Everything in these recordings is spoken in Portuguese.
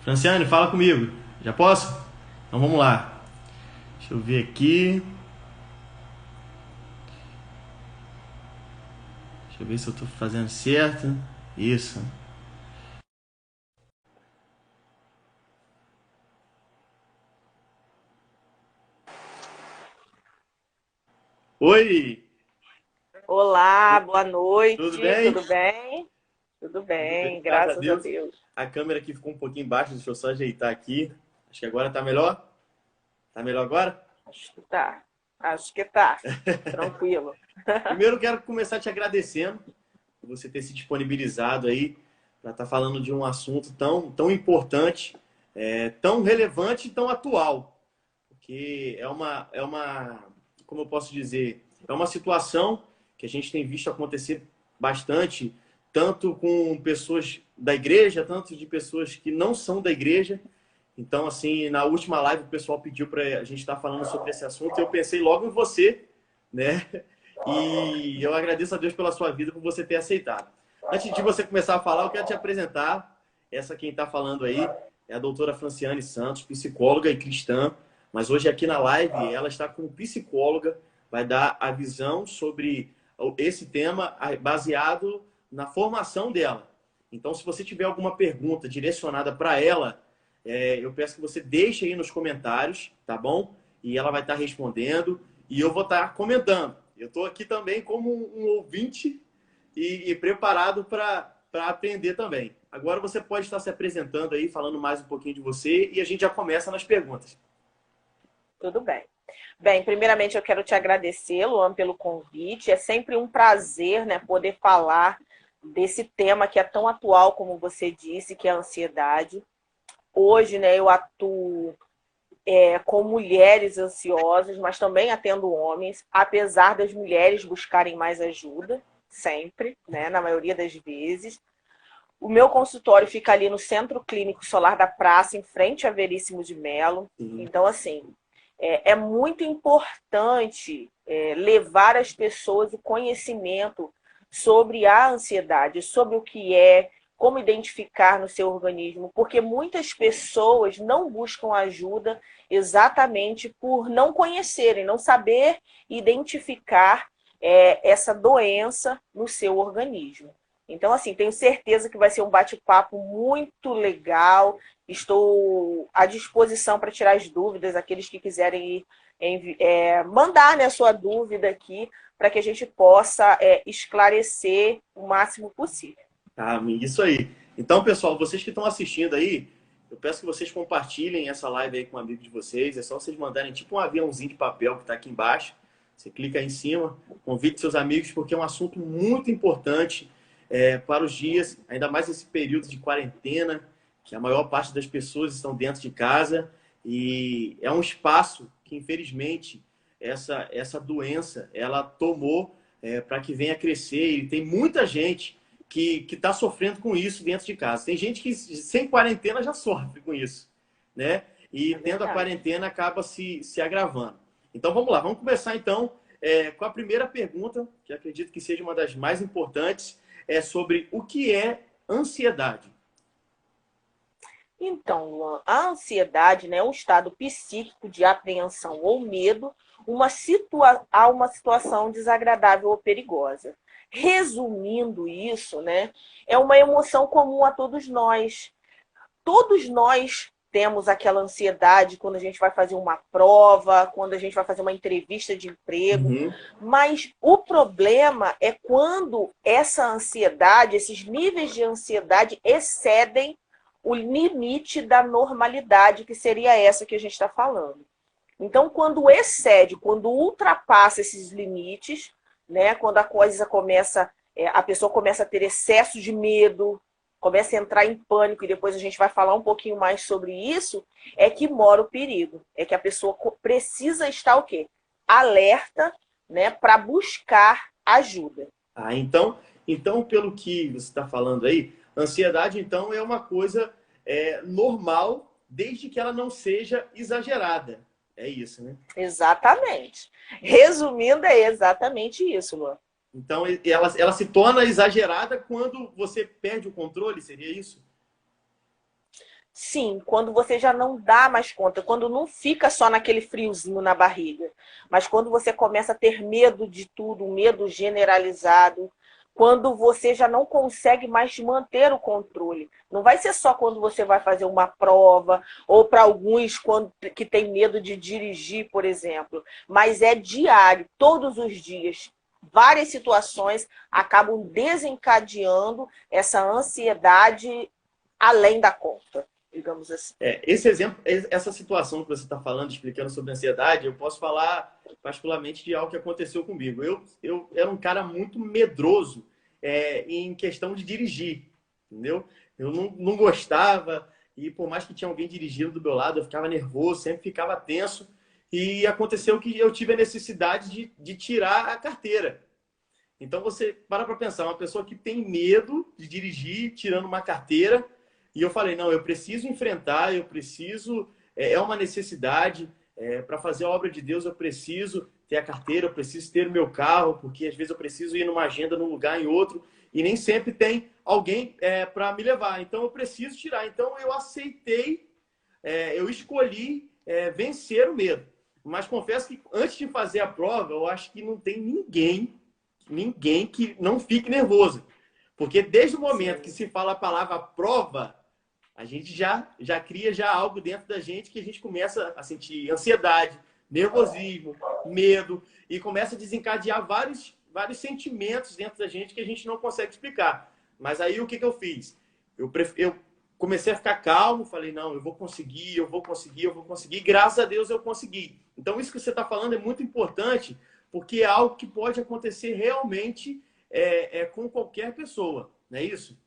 Franciane, fala comigo. Já posso? Então vamos lá. Deixa eu ver aqui. Deixa eu ver se eu tô fazendo certo. Isso. Oi! Olá, boa Tudo noite, bem? tudo bem? Tudo Tudo bem, bem, graças a graças a Deus. Deus. A câmera aqui ficou um pouquinho baixa, deixa eu só ajeitar aqui. Acho que agora tá melhor. Tá melhor agora? Acho que tá, acho que tá, tranquilo. Primeiro eu quero começar te agradecendo por você ter se disponibilizado aí para estar falando de um assunto tão importante, tão relevante e tão atual. Porque como eu posso dizer, é uma situação que a gente tem visto acontecer bastante, tanto com pessoas da igreja, tanto de pessoas que não são da igreja. Então, assim, na última live o pessoal pediu para a gente estar falando sobre esse assunto e eu pensei logo em você, né? E eu agradeço a Deus pela sua vida, por você ter aceitado. Antes de você começar a falar, eu quero te apresentar. Essa quem está falando aí é a doutora Franciane Santos, psicóloga e cristã. Mas hoje aqui na live ela está como psicóloga, vai dar a visão sobre esse tema baseado na formação dela. Então, se você tiver alguma pergunta direcionada para ela, eu peço que você deixe aí nos comentários, tá bom? E ela vai estar respondendo e eu vou estar comentando. Eu estou aqui também como um ouvinte e preparado para aprender também. Agora você pode estar se apresentando aí, falando mais um pouquinho de você e a gente já começa nas perguntas. Tudo bem. Bem, primeiramente eu quero te agradecer, Luan, pelo convite. É sempre um prazer, né, poder falar desse tema que é tão atual, como você disse, que é a ansiedade. Hoje, né, eu atuo com mulheres ansiosas, mas também atendo homens, apesar das mulheres buscarem mais ajuda, sempre, né, na maioria das vezes. O meu consultório fica ali no Centro Clínico Solar da Praça, em frente a Veríssimo de Melo. Sim. Então, assim, é muito importante levar às pessoas o conhecimento sobre a ansiedade, sobre o que é, como identificar no seu organismo, porque muitas pessoas não buscam ajuda exatamente por não conhecerem, não saber identificar essa doença no seu organismo. Então, assim, tenho certeza que vai ser um bate-papo muito legal. Estou à disposição para tirar as dúvidas, aqueles que quiserem mandar, né, a sua dúvida aqui, para que a gente possa esclarecer o máximo possível. Ah, isso aí. Então, pessoal, vocês que estão assistindo aí, eu peço que vocês compartilhem essa live aí com um amigo de vocês. É só vocês mandarem tipo um aviãozinho de papel que está aqui embaixo. Você clica aí em cima, convide seus amigos, porque é um assunto muito importante para os dias, ainda mais esse período de quarentena, que a maior parte das pessoas estão dentro de casa. E é um espaço que, infelizmente, essa doença ela tomou para que venha crescer. E tem muita gente que está sofrendo com isso dentro de casa. Tem gente que sem quarentena já sofre com isso, né? E É tendo a verdade. quarentena acaba se agravando. Então vamos lá, vamos começar então com a primeira pergunta, que acredito que seja uma das mais importantes, é sobre o que é ansiedade. Então, Luan, a ansiedade, né, é um estado psíquico de apreensão ou medo a uma situação desagradável ou perigosa. Resumindo isso, né, é uma emoção comum a todos nós. Todos nós temos aquela ansiedade quando a gente vai fazer uma prova, quando a gente vai fazer uma entrevista de emprego, Uhum. mas o problema é quando essa ansiedade, esses níveis de ansiedade excedem o limite da normalidade, que seria essa que a gente está falando. Então, quando excede, quando ultrapassa esses limites, né, quando a coisa começa, a pessoa começa a ter excesso de medo, começa a entrar em pânico, e depois a gente vai falar um pouquinho mais sobre isso, é que mora o perigo. É que a pessoa precisa estar o quê? Alerta, né, para buscar ajuda. Então, pelo que você está falando aí, ansiedade então é uma coisa normal, desde que ela não seja exagerada. É isso, né? Exatamente. Resumindo, é exatamente isso, Luan. Então, ela se torna exagerada quando você perde o controle, seria isso? Sim, quando você já não dá mais conta, quando não fica só naquele friozinho na barriga, mas quando você começa a ter medo de tudo, um medo generalizado, quando você já não consegue mais manter o controle. Não vai ser só quando você vai fazer uma prova, ou para alguns que tem medo de dirigir, por exemplo, mas é diário, todos os dias. Várias situações acabam desencadeando essa ansiedade além da conta, digamos assim. Esse exemplo, essa situação que você está falando, explicando sobre ansiedade, eu posso falar particularmente de algo que aconteceu comigo. Eu era um cara muito medroso em questão de dirigir, entendeu? Eu não gostava, e por mais que tinha alguém dirigindo do meu lado, eu ficava nervoso, sempre ficava tenso. E aconteceu que eu tive a necessidade de tirar a carteira. Então você para pensar, uma pessoa que tem medo de dirigir, tirando uma carteira. E eu falei, não, eu preciso enfrentar, eu preciso, é uma necessidade, para fazer a obra de Deus eu preciso ter a carteira, eu preciso ter o meu carro, porque às vezes eu preciso ir numa agenda num lugar, em outro, e nem sempre tem alguém para me levar. Então eu preciso tirar. Então eu aceitei, eu escolhi vencer o medo. Mas confesso que antes de fazer a prova, eu acho que não tem ninguém que não fique nervoso. Porque desde o momento que se fala a palavra prova, a gente já cria já algo dentro da gente que a gente começa a sentir ansiedade, nervosismo, medo, e começa a desencadear vários sentimentos dentro da gente que a gente não consegue explicar. Mas aí o que eu fiz? Eu comecei a ficar calmo, falei, não, eu vou conseguir, e graças a Deus eu consegui. Então isso que você está falando é muito importante, porque é algo que pode acontecer realmente com qualquer pessoa, não é isso?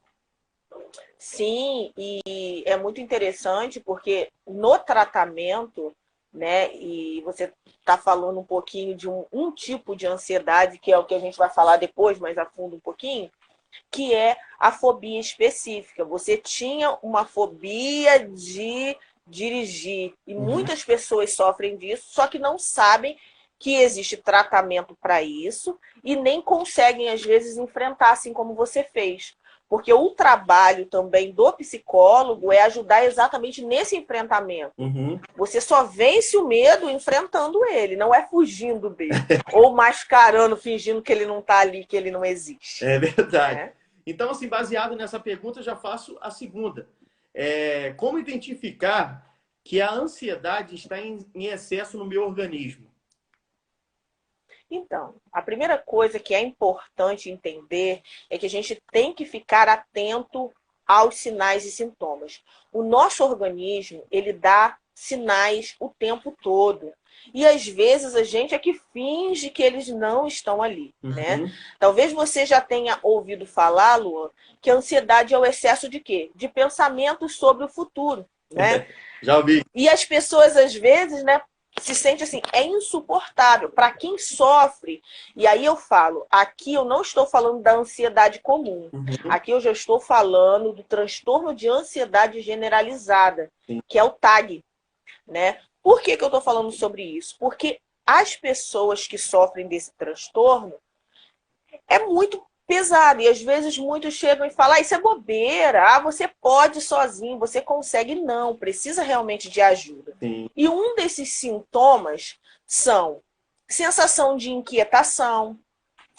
Sim, e é muito interessante porque no tratamento, né, e você está falando um pouquinho de um tipo de ansiedade, que é o que a gente vai falar depois, mais a fundo um pouquinho, que é a fobia específica. Você tinha uma fobia de dirigir, e muitas pessoas sofrem disso, só que não sabem que existe tratamento para isso e nem conseguem, às vezes, enfrentar assim como você fez. Porque o trabalho também do psicólogo é ajudar exatamente nesse enfrentamento. Uhum. Você só vence o medo enfrentando ele, não é fugindo dele. Ou mascarando, fingindo que ele não está ali, que ele não existe. É verdade. Né? Então, assim, baseado nessa pergunta, eu já faço a segunda. Como identificar que a ansiedade está em excesso no meu organismo? Então, a primeira coisa que é importante entender é que a gente tem que ficar atento aos sinais e sintomas. O nosso organismo, ele dá sinais o tempo todo. E às vezes a gente é que finge que eles não estão ali, né? Talvez você já tenha ouvido falar, Luan, que a ansiedade é o excesso de quê? De pensamentos sobre o futuro, né? Já ouvi. E as pessoas, às vezes, né, se sente assim, é insuportável. Para quem sofre, e aí eu falo, aqui eu não estou falando da ansiedade comum. Aqui eu já estou falando do transtorno de ansiedade generalizada, que é o TAG, né? Por que eu estou falando sobre isso? Porque as pessoas que sofrem desse transtorno é muito pesado. E às vezes muitos chegam e falam, isso é bobeira, você pode sozinho, você consegue. Não, precisa realmente de ajuda. Sim. E um desses sintomas são sensação de inquietação,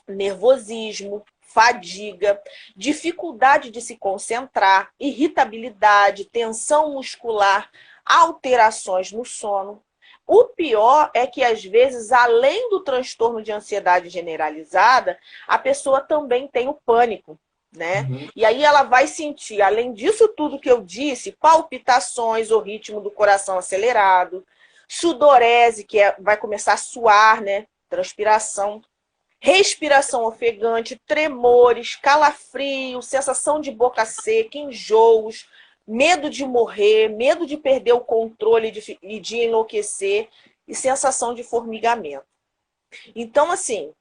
nervosismo, fadiga, dificuldade de se concentrar, irritabilidade, tensão muscular, alterações no sono. O pior é que, às vezes, além do transtorno de ansiedade generalizada, a pessoa também tem o pânico, né? E aí ela vai sentir, além disso tudo que eu disse, palpitações, o ritmo do coração acelerado, sudorese, que vai começar a suar, né? Transpiração, respiração ofegante, tremores, calafrio, sensação de boca seca, enjoos, medo de morrer, medo de perder o controle e de enlouquecer e sensação de formigamento. Então, assim,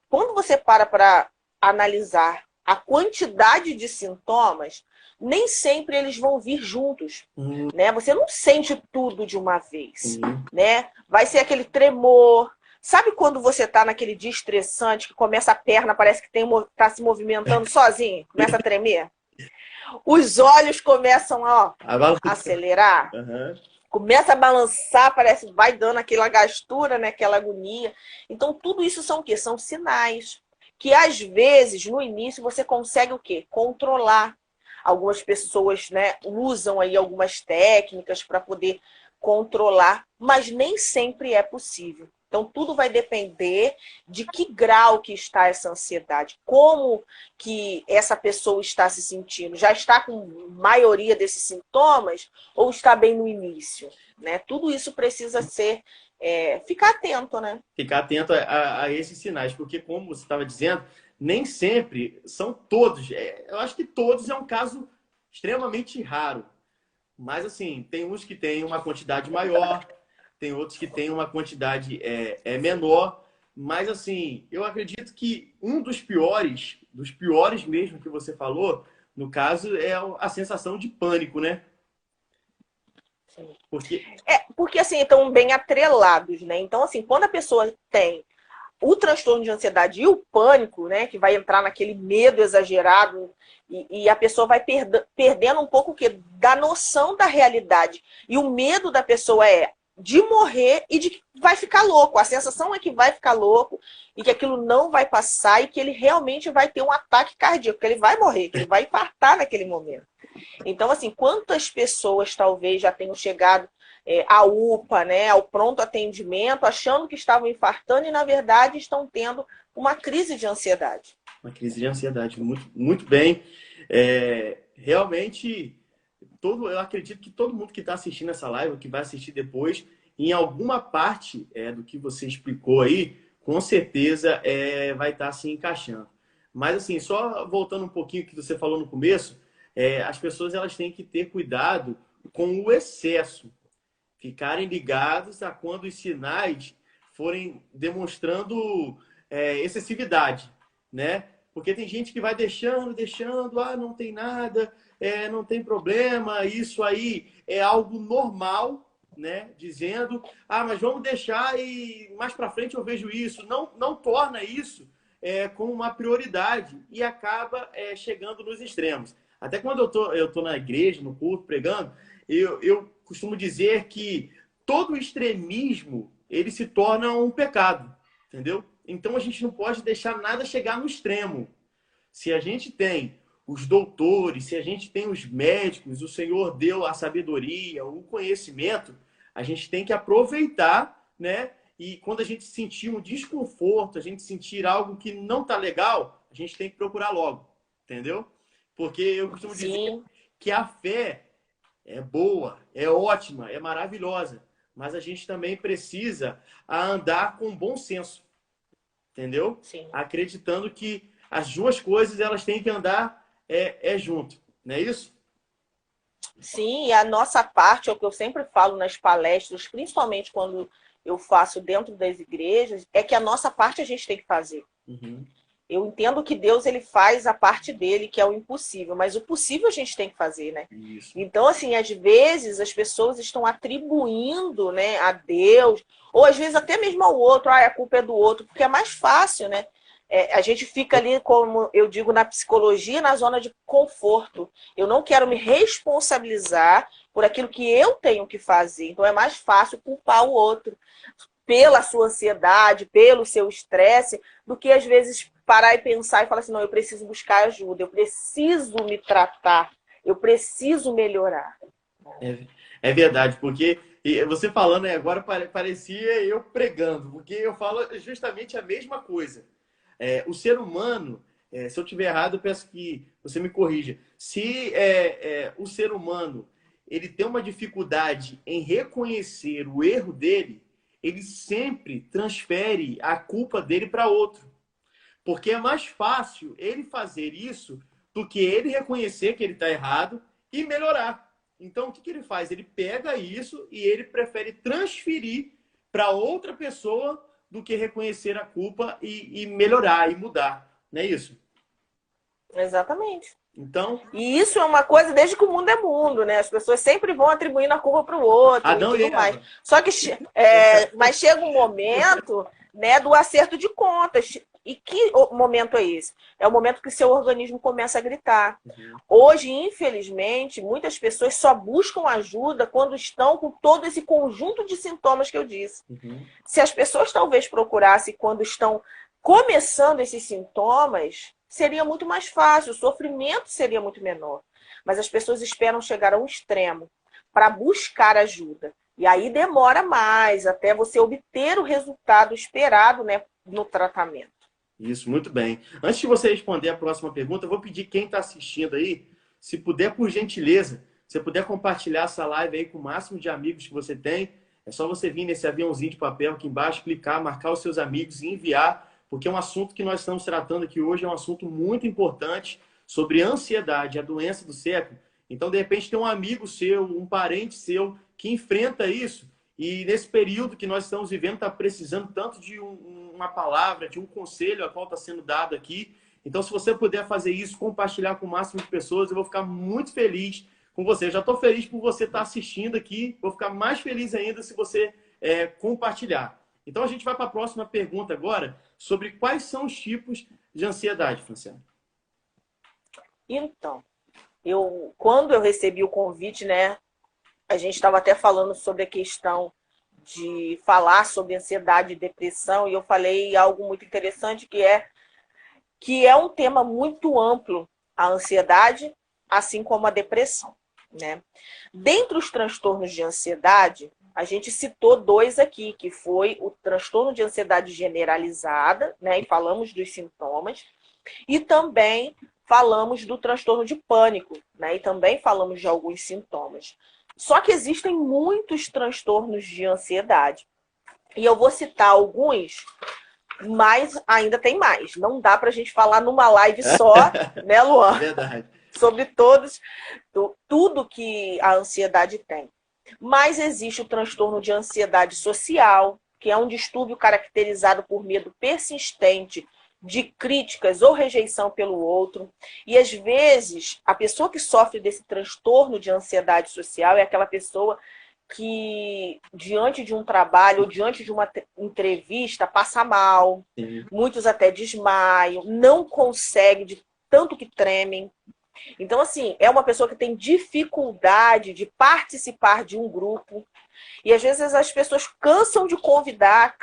quando você para analisar a quantidade de sintomas, nem sempre eles vão vir juntos, né? Você não sente tudo de uma vez, né? Vai ser aquele tremor. Sabe quando você está naquele dia estressante que começa a perna, parece que está se movimentando sozinho, começa a tremer? os olhos começam a acelerar. Uhum. Começa a balançar, parece que vai dando aquela gastura, né? Aquela agonia. Então, tudo isso são o quê? São sinais que, às vezes, no início, você consegue o quê? Controlar. Algumas pessoas, né, usam aí algumas técnicas para poder controlar, mas nem sempre é possível. Então, tudo vai depender de que grau que está essa ansiedade, como que essa pessoa está se sentindo. Já está com maioria desses sintomas ou está bem no início? Né? Tudo isso precisa ser, ficar atento, né? Ficar atento a esses sinais, porque, como você estava dizendo, nem sempre são todos. Eu acho que todos é um caso extremamente raro. Mas, assim, tem uns que têm uma quantidade maior, tem outros que têm uma quantidade menor. Mas, assim, eu acredito que um dos piores mesmo que você falou, no caso, é a sensação de pânico, né? Sim. Porque... porque, assim, estão bem atrelados, né? Então, assim, quando a pessoa tem o transtorno de ansiedade e o pânico, né, que vai entrar naquele medo exagerado e a pessoa vai perdendo um pouco o quê? Da noção da realidade. E o medo da pessoa é de morrer e de que vai ficar louco. A sensação é que vai ficar louco e que aquilo não vai passar e que ele realmente vai ter um ataque cardíaco, que ele vai morrer, que ele vai infartar naquele momento. Então, assim, quantas pessoas talvez já tenham chegado à UPA, né, ao pronto atendimento, achando que estavam infartando e, na verdade, estão tendo uma crise de ansiedade. Uma crise de ansiedade, muito, muito bem. Realmente, eu acredito que todo mundo que está assistindo essa live, que vai assistir depois, em alguma parte do que você explicou aí, com certeza vai estar se encaixando. Mas, assim, só voltando um pouquinho que você falou no começo, as pessoas elas têm que ter cuidado com o excesso. Ficarem ligados a quando os sinais forem demonstrando excessividade, né? Porque tem gente que vai deixando, não tem nada, não tem problema, isso aí é algo normal, né? Dizendo, mas vamos deixar e mais para frente eu vejo isso. Não torna isso como uma prioridade e acaba chegando nos extremos. Até quando eu tô na igreja, no culto, pregando, eu costumo dizer que todo extremismo ele se torna um pecado, entendeu? Então a gente não pode deixar nada chegar no extremo. Se a gente tem os doutores, se a gente tem os médicos, o Senhor deu a sabedoria, o conhecimento, a gente tem que aproveitar, né? E quando a gente sentir um desconforto, a gente sentir algo que não tá legal, a gente tem que procurar logo, entendeu? Porque eu costumo dizer que a fé é boa, é ótima, é maravilhosa, mas a gente também precisa andar com bom senso, entendeu? Sim. Acreditando que as duas coisas elas têm que andar junto, não é isso? Sim, a nossa parte, é o que eu sempre falo nas palestras, principalmente quando eu faço dentro das igrejas, é que a nossa parte a gente tem que fazer. Uhum. Eu entendo que Deus ele faz a parte dele, que é o impossível, mas o possível a gente tem que fazer, né? Isso. Então, assim, às vezes as pessoas estão atribuindo, né, a Deus, ou às vezes até mesmo ao outro, a culpa é do outro, porque é mais fácil, né? A gente fica ali, como eu digo na psicologia, na zona de conforto. Eu não quero me responsabilizar por aquilo que eu tenho que fazer. Então é mais fácil culpar o outro pela sua ansiedade, pelo seu estresse, do que às vezes parar e pensar e falar assim, não, eu preciso buscar ajuda, eu preciso me tratar, eu preciso melhorar. É verdade, porque você falando agora parecia eu pregando, porque eu falo justamente a mesma coisa. O ser humano, se eu estiver errado, eu peço que você me corrija. Se o ser humano ele tem uma dificuldade em reconhecer o erro dele, ele sempre transfere a culpa dele para outro. Porque é mais fácil ele fazer isso do que ele reconhecer que ele está errado e melhorar. Então, o que ele faz? Ele pega isso e ele prefere transferir para outra pessoa do que reconhecer a culpa e melhorar e mudar. Não é isso? Exatamente. Então, e isso é uma coisa desde que o mundo é mundo, né? As pessoas sempre vão atribuindo a culpa para o outro Adão e tudo e mais. Eva. Só que mas chega um momento, né, do acerto de contas. E que momento é esse? É o momento que seu organismo começa a gritar. Uhum. Hoje, infelizmente, muitas pessoas só buscam ajuda quando estão com todo esse conjunto de sintomas que eu disse. Uhum. Se as pessoas talvez procurassem quando estão começando esses sintomas, seria muito mais fácil, o sofrimento seria muito menor. Mas as pessoas esperam chegar a um extremo para buscar ajuda. E aí demora mais até você obter o resultado esperado, né, no tratamento. Isso, muito bem. Antes de você responder a próxima pergunta, eu vou pedir quem está assistindo aí, se puder, por gentileza, se puder compartilhar essa live aí com o máximo de amigos que você tem, é só você vir nesse aviãozinho de papel aqui embaixo, clicar, marcar os seus amigos e enviar, porque é um assunto que nós estamos tratando aqui hoje, é um assunto muito importante sobre ansiedade, a doença do século. Então, de repente, tem um amigo seu, um parente seu que enfrenta isso e nesse período que nós estamos vivendo está precisando tanto de uma palavra, de um conselho a qual está sendo dado aqui. Então, se você puder fazer isso, compartilhar com o máximo de pessoas, eu vou ficar muito feliz com você. Eu já estou feliz por você estar assistindo aqui. Vou ficar mais feliz ainda se você compartilhar. Então, a gente vai para a próxima pergunta agora, sobre quais são os tipos de ansiedade, Franciane. Então, quando eu recebi o convite, né, a gente estava até falando sobre a questão de falar sobre ansiedade e depressão, e eu falei algo muito interessante, que é um tema muito amplo, a ansiedade, assim como a depressão, né? Dentre os transtornos de ansiedade, a gente citou dois aqui, que foi o transtorno de ansiedade generalizada, né, e falamos dos sintomas, e também falamos do transtorno de pânico, né, e também falamos de alguns sintomas. Só que existem muitos transtornos de ansiedade. E eu vou citar alguns, mas ainda tem mais. Não dá para a gente falar numa live só, né, Luan? Verdade. Sobre tudo que a ansiedade tem. Mas existe o transtorno de ansiedade social, que é um distúrbio caracterizado por medo persistente de críticas ou rejeição pelo outro. E, às vezes, a pessoa que sofre desse transtorno de ansiedade social é aquela pessoa que, diante de um trabalho ou diante de uma entrevista, passa mal. Sim. Muitos até desmaiam, não conseguem, de tanto que tremem. Então, assim, é uma pessoa que tem dificuldade de participar de um grupo. E às vezes as pessoas cansam de convidar,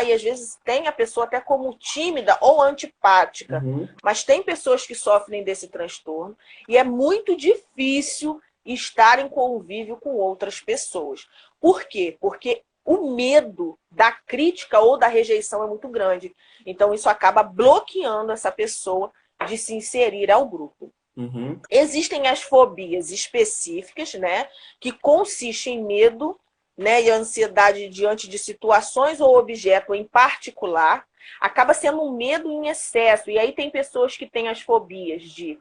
e às vezes tem a pessoa até como tímida ou antipática. Uhum. Mas tem pessoas que sofrem desse transtorno e é muito difícil estar em convívio com outras pessoas. Por quê? Porque o medo da crítica ou da rejeição é muito grande. Então isso acaba bloqueando essa pessoa de se inserir ao grupo. Uhum. Existem as fobias específicas, né, que consistem em medo, né, e ansiedade diante de situações ou objeto em particular. Acaba sendo um medo em excesso. E aí tem pessoas que têm as fobias de,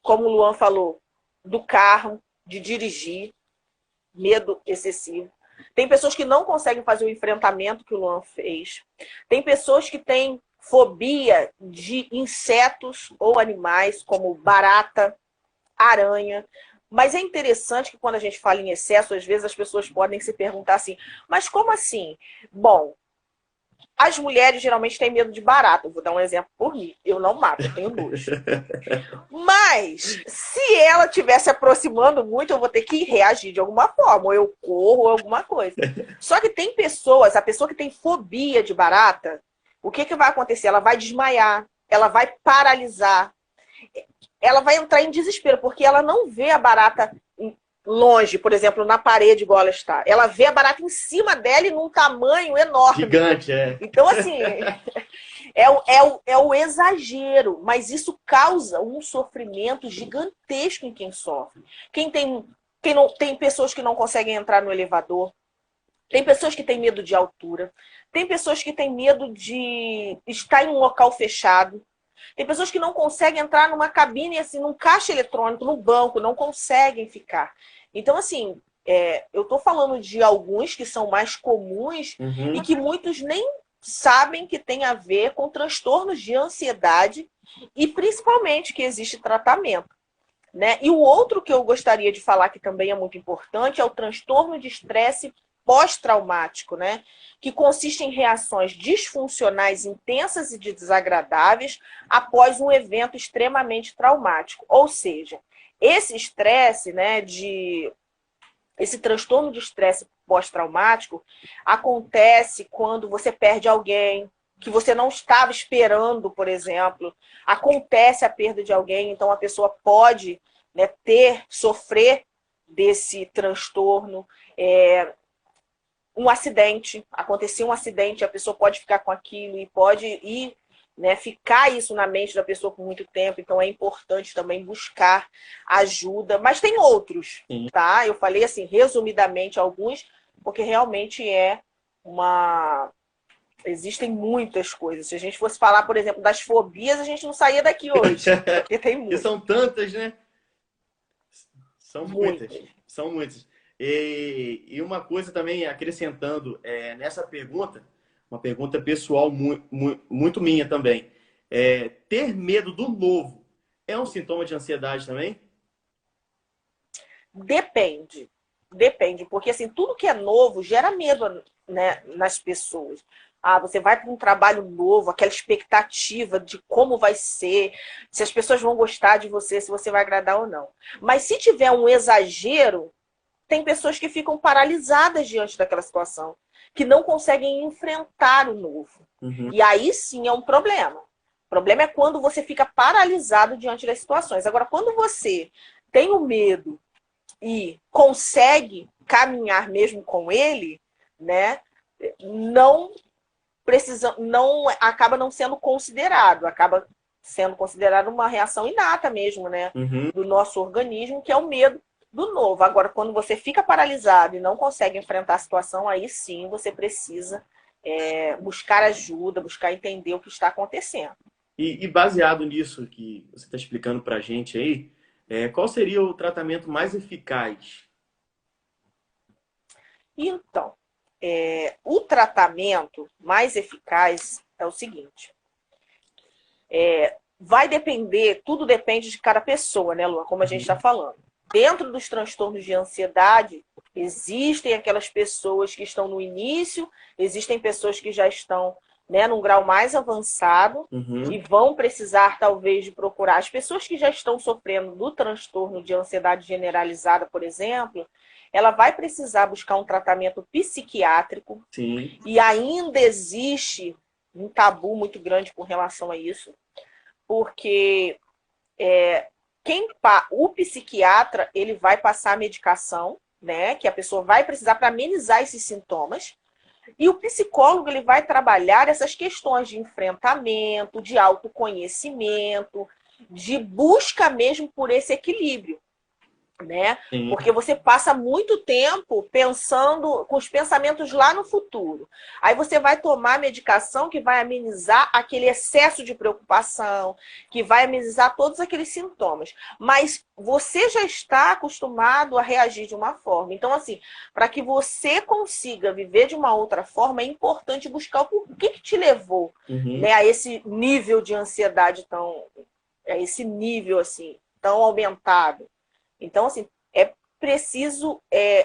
como o Luan falou, do carro, de dirigir, medo excessivo. Tem pessoas que não conseguem fazer o enfrentamento que o Luan fez. Tem pessoas que têm fobia de insetos ou animais, como barata, aranha. Mas é interessante que quando a gente fala em excesso, às vezes as pessoas podem se perguntar assim, mas como assim? Bom, as mulheres geralmente têm medo de barata. Eu vou dar um exemplo por mim. Eu não mato, eu tenho nojo. Mas, se ela estiver se aproximando muito, eu vou ter que reagir de alguma forma. Ou eu corro, ou alguma coisa. Só que tem pessoas, a pessoa que tem fobia de barata, o que vai acontecer? Ela vai desmaiar, ela vai paralisar, ela vai entrar em desespero, porque ela não vê a barata longe, por exemplo, na parede igual ela está. Ela vê a barata em cima dela e num tamanho enorme. Gigante, é. Então, assim, é o exagero, mas isso causa um sofrimento gigantesco em quem sofre. Tem pessoas que não conseguem entrar no elevador, tem pessoas que têm medo de altura, tem pessoas que têm medo de estar em um local fechado, tem pessoas que não conseguem entrar numa cabine, assim, num caixa eletrônico, no banco, não conseguem ficar. Então, assim, eu estou falando de alguns que são mais comuns e que muitos nem sabem que tem a ver com transtornos de ansiedade e principalmente que existe tratamento, né? E o outro que eu gostaria de falar que também é muito importante é o transtorno de estresse pós-traumático, né? Que consiste em reações disfuncionais intensas e desagradáveis após um evento extremamente traumático. Ou seja, esse estresse, né, esse transtorno de estresse pós-traumático acontece quando você perde alguém que você não estava esperando, por exemplo. Acontece a perda de alguém, então a pessoa pode, né, sofrer desse transtorno. Um acidente, aconteceu um acidente, a pessoa pode ficar com aquilo e pode ir, né, ficar isso na mente da pessoa por muito tempo. Então é importante também buscar ajuda. Mas tem outros, tá? Eu falei assim, resumidamente alguns, porque realmente existem muitas coisas. Se a gente fosse falar, por exemplo, das fobias, a gente não saía daqui hoje, porque tem E muitas. são tantas, né? São Muitas. muitas. São muitas. E uma coisa também, acrescentando nessa pergunta, uma pergunta pessoal muito minha também. Ter medo do novo é um sintoma de ansiedade também? Depende. Depende, porque assim, tudo que é novo gera medo, né, nas pessoas. Ah, você vai para um trabalho novo, aquela expectativa de como vai ser, se as pessoas vão gostar de você, se você vai agradar ou não. Mas se tiver um exagero, tem pessoas que ficam paralisadas diante daquela situação, que não conseguem enfrentar o novo. Uhum. E aí sim é um problema. O problema é quando você fica paralisado diante das situações. Agora, quando você tem o medo e consegue caminhar mesmo com ele, né, não acaba não sendo considerado, acaba sendo considerado uma reação inata mesmo, né, Uhum. do nosso organismo, que é o medo do novo. Agora, quando você fica paralisado e não consegue enfrentar a situação, aí sim você precisa buscar ajuda, buscar entender o que está acontecendo. E baseado nisso que você está explicando para a gente aí, qual seria o tratamento mais eficaz? Então, o tratamento mais eficaz é o seguinte: vai depender, tudo depende de cada pessoa, né, Lua? Como a gente está falando. Dentro dos transtornos de ansiedade, existem aquelas pessoas que estão no início, existem pessoas que já estão, né, num grau mais avançado e vão precisar, talvez, de procurar. As pessoas que já estão sofrendo do transtorno de ansiedade generalizada, por exemplo, ela vai precisar buscar um tratamento psiquiátrico. Sim. E ainda existe um tabu muito grande com relação a isso, porque o psiquiatra ele vai passar a medicação, né, que a pessoa vai precisar para amenizar esses sintomas, e o psicólogo ele vai trabalhar essas questões de enfrentamento, de autoconhecimento, de busca mesmo por esse equilíbrio, né? Sim. Porque você passa muito tempo pensando com os pensamentos lá no futuro. Aí você vai tomar medicação que vai amenizar aquele excesso de preocupação, que vai amenizar todos aqueles sintomas. Mas você já está acostumado a reagir de uma forma. Então, assim, para que você consiga viver de uma outra forma, é importante buscar o porquê que te levou, né, a esse nível de ansiedade a esse nível assim tão aumentado. Então, assim, é preciso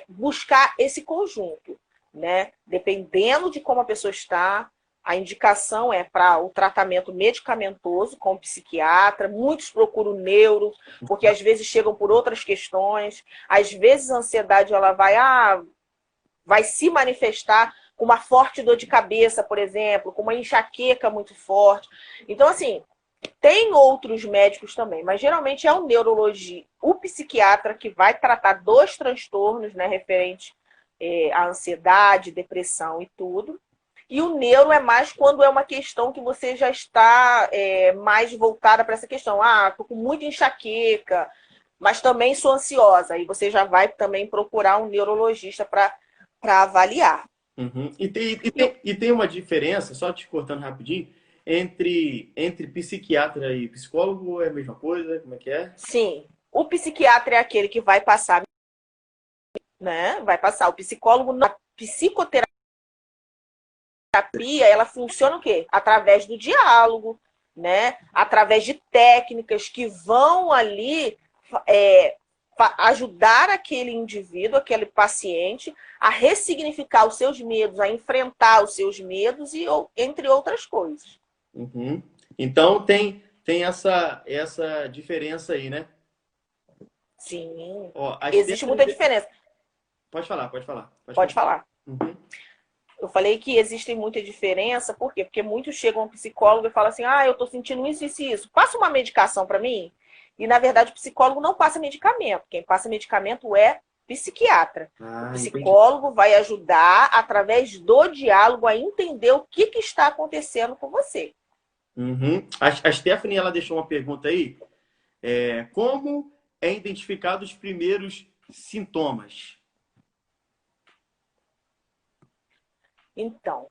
buscar esse conjunto, né? Dependendo de como a pessoa está, a indicação é para o tratamento medicamentoso com o psiquiatra. Muitos procuram neuro, porque às vezes chegam por outras questões. Às vezes a ansiedade ela vai se manifestar com uma forte dor de cabeça, por exemplo, com uma enxaqueca muito forte. Então, assim, tem outros médicos também, mas geralmente é o neurologista, o psiquiatra que vai tratar dos transtornos, né, referente à ansiedade, depressão e tudo. E o neuro é mais quando é uma questão que você já está mais voltada para essa questão. Ah, estou com muita enxaqueca, mas também sou ansiosa. Aí você já vai também procurar um neurologista para avaliar. Uhum. E tem uma diferença, só te cortando rapidinho, entre psiquiatra e psicólogo é a mesma coisa? Como é que é? Sim. O psiquiatra é aquele que vai passar, né? Vai passar. O psicólogo, na psicoterapia, ela funciona o quê? Através do diálogo, né? Através de técnicas que vão ali ajudar aquele indivíduo, aquele paciente, a ressignificar os seus medos, a enfrentar os seus medos, e entre outras coisas. Uhum. Então tem essa diferença aí, né? Sim, Ó, a existe Stephanie... muita diferença. Pode falar, pode falar. Pode falar. Uhum. Eu falei que existe muita diferença, por quê? Porque muitos chegam ao psicólogo e falam assim, eu tô sentindo isso, isso e isso. Passa uma medicação para mim? E, na verdade, o psicólogo não passa medicamento. Quem passa medicamento é psiquiatra. O Entendi. psicólogo vai ajudar, através do diálogo, a entender o que está acontecendo com você. Uhum. A Stephanie, ela deixou uma pergunta aí. Como é identificado os primeiros sintomas? Então,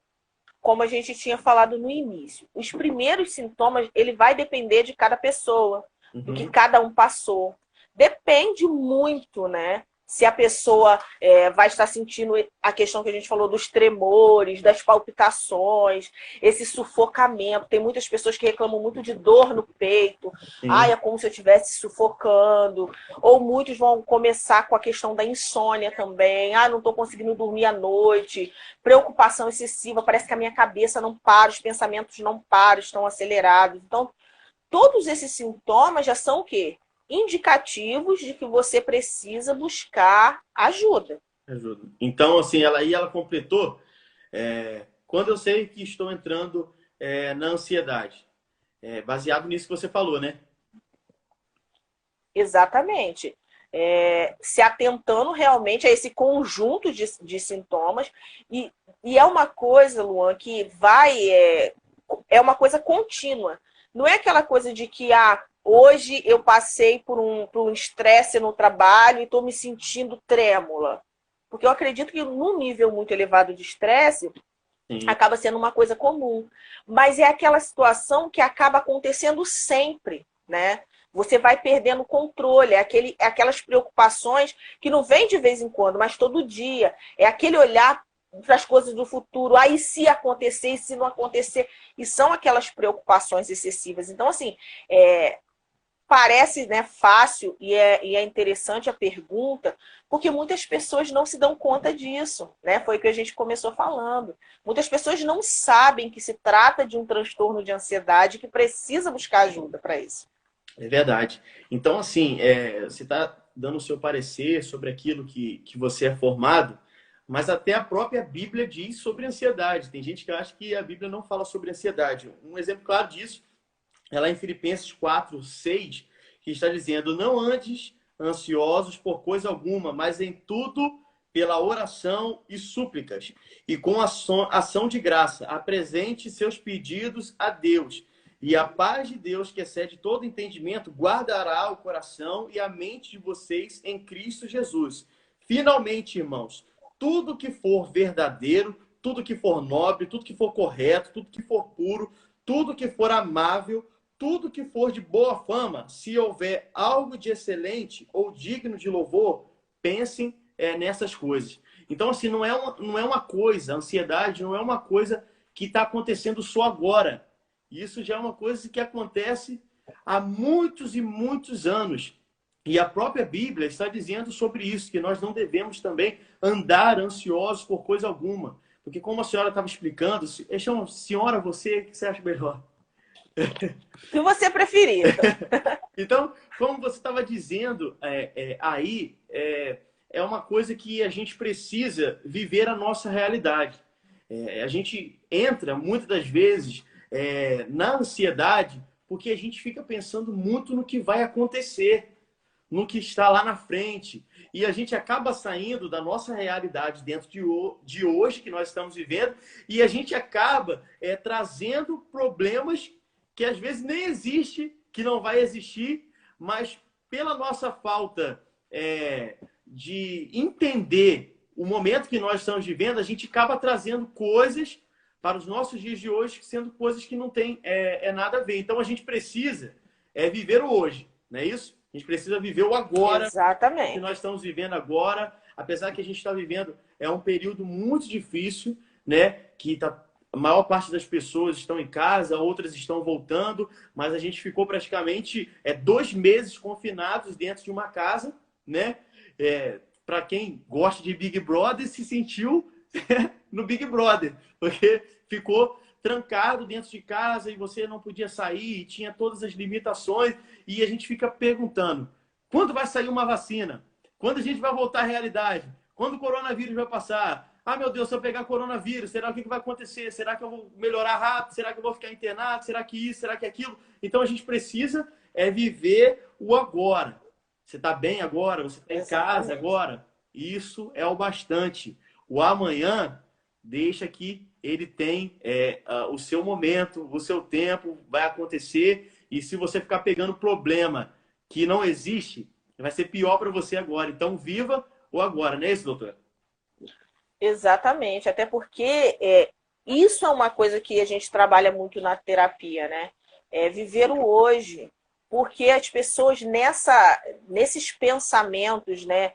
como a gente tinha falado no início, os primeiros sintomas, ele vai depender de cada pessoa, do que cada um passou. Depende muito, né? Se a pessoa vai estar sentindo a questão que a gente falou dos tremores, das palpitações, esse sufocamento. Tem muitas pessoas que reclamam muito de dor no peito. É como se eu estivesse sufocando. Ou muitos vão começar com a questão da insônia também. Não estou conseguindo dormir à noite. Preocupação excessiva, parece que a minha cabeça não para, os pensamentos não param, estão acelerados. Então, todos esses sintomas já são o quê? Indicativos de que você precisa buscar ajuda. Então, assim, ela completou, quando eu sei que estou entrando na ansiedade, baseado nisso que você falou, né? Exatamente. Se atentando realmente a esse conjunto de sintomas. E é uma coisa, Luan, que é uma coisa contínua. Não é aquela coisa de que hoje eu passei por um estresse no trabalho e estou me sentindo trêmula. Porque eu acredito que num nível muito elevado de estresse, acaba sendo uma coisa comum. Mas é aquela situação que acaba acontecendo sempre, né? Você vai perdendo o controle, aquelas preocupações que não vem de vez em quando, mas todo dia. É aquele olhar para as coisas do futuro, e se acontecer, e se não acontecer. E são aquelas preocupações excessivas. Então, assim, parece, né, fácil e é interessante a pergunta, porque muitas pessoas não se dão conta disso, né? Foi o que a gente começou falando. Muitas pessoas não sabem que se trata de um transtorno de ansiedade, que precisa buscar ajuda para isso. É verdade. Então, assim, você está dando o seu parecer sobre aquilo que você é formado, mas até a própria Bíblia diz sobre ansiedade. Tem gente que acha que a Bíblia não fala sobre ansiedade. Um exemplo claro disso é lá em Filipenses 4:6, que está dizendo: não andes ansiosos por coisa alguma, mas em tudo, pela oração e súplicas, e com ação de graça, apresente seus pedidos a Deus. E a paz de Deus, que excede todo entendimento, guardará o coração e a mente de vocês em Cristo Jesus. Finalmente, irmãos, tudo que for verdadeiro, tudo que for nobre, tudo que for correto, tudo que for puro, tudo que for amável, tudo que for de boa fama, se houver algo de excelente ou digno de louvor, pensem nessas coisas. Então, assim, não é uma coisa, a ansiedade não é uma coisa que está acontecendo só agora. Isso já é uma coisa que acontece há muitos e muitos anos. E a própria Bíblia está dizendo sobre isso, que nós não devemos também andar ansiosos por coisa alguma. Porque como a senhora estava explicando, senhora, você, o que você acha melhor? O que você preferir. Então, como você estava dizendo aí, é uma coisa que a gente precisa viver a nossa realidade. A gente entra, muitas das vezes, na ansiedade, porque a gente fica pensando muito no que vai acontecer, no que está lá na frente. E a gente acaba saindo da nossa realidade dentro de hoje, que nós estamos vivendo, e a gente acaba trazendo problemas que às vezes nem existe, que não vai existir, mas pela nossa falta de entender o momento que nós estamos vivendo, a gente acaba trazendo coisas para os nossos dias de hoje, sendo coisas que não tem nada a ver. Então a gente precisa viver o hoje, não é isso? A gente precisa viver o agora. Exatamente. O que nós estamos vivendo agora, apesar que a gente está vivendo um período muito difícil, né? Que a maior parte das pessoas estão em casa, outras estão voltando, mas a gente ficou praticamente 2 meses confinados dentro de uma casa, né? Para quem gosta de Big Brother, se sentiu no Big Brother, porque ficou trancado dentro de casa e você não podia sair, tinha todas as limitações, e a gente fica perguntando, quando vai sair uma vacina? Quando a gente vai voltar à realidade? Quando o coronavírus vai passar? Ah, meu Deus, se eu pegar coronavírus, será o que vai acontecer? Será que eu vou melhorar rápido? Será que eu vou ficar internado? Será que isso? Será que aquilo? Então a gente precisa viver o agora. Você está bem agora? Você está em casa agora? Isso é o bastante. O amanhã, deixa que ele tem o seu momento, o seu tempo, vai acontecer. E se você ficar pegando problema que não existe, vai ser pior para você agora. Então, viva o agora, não é isso, doutor? Exatamente. Até porque isso é uma coisa que a gente trabalha muito na terapia, né? É viver o hoje. Porque as pessoas nesses pensamentos, né,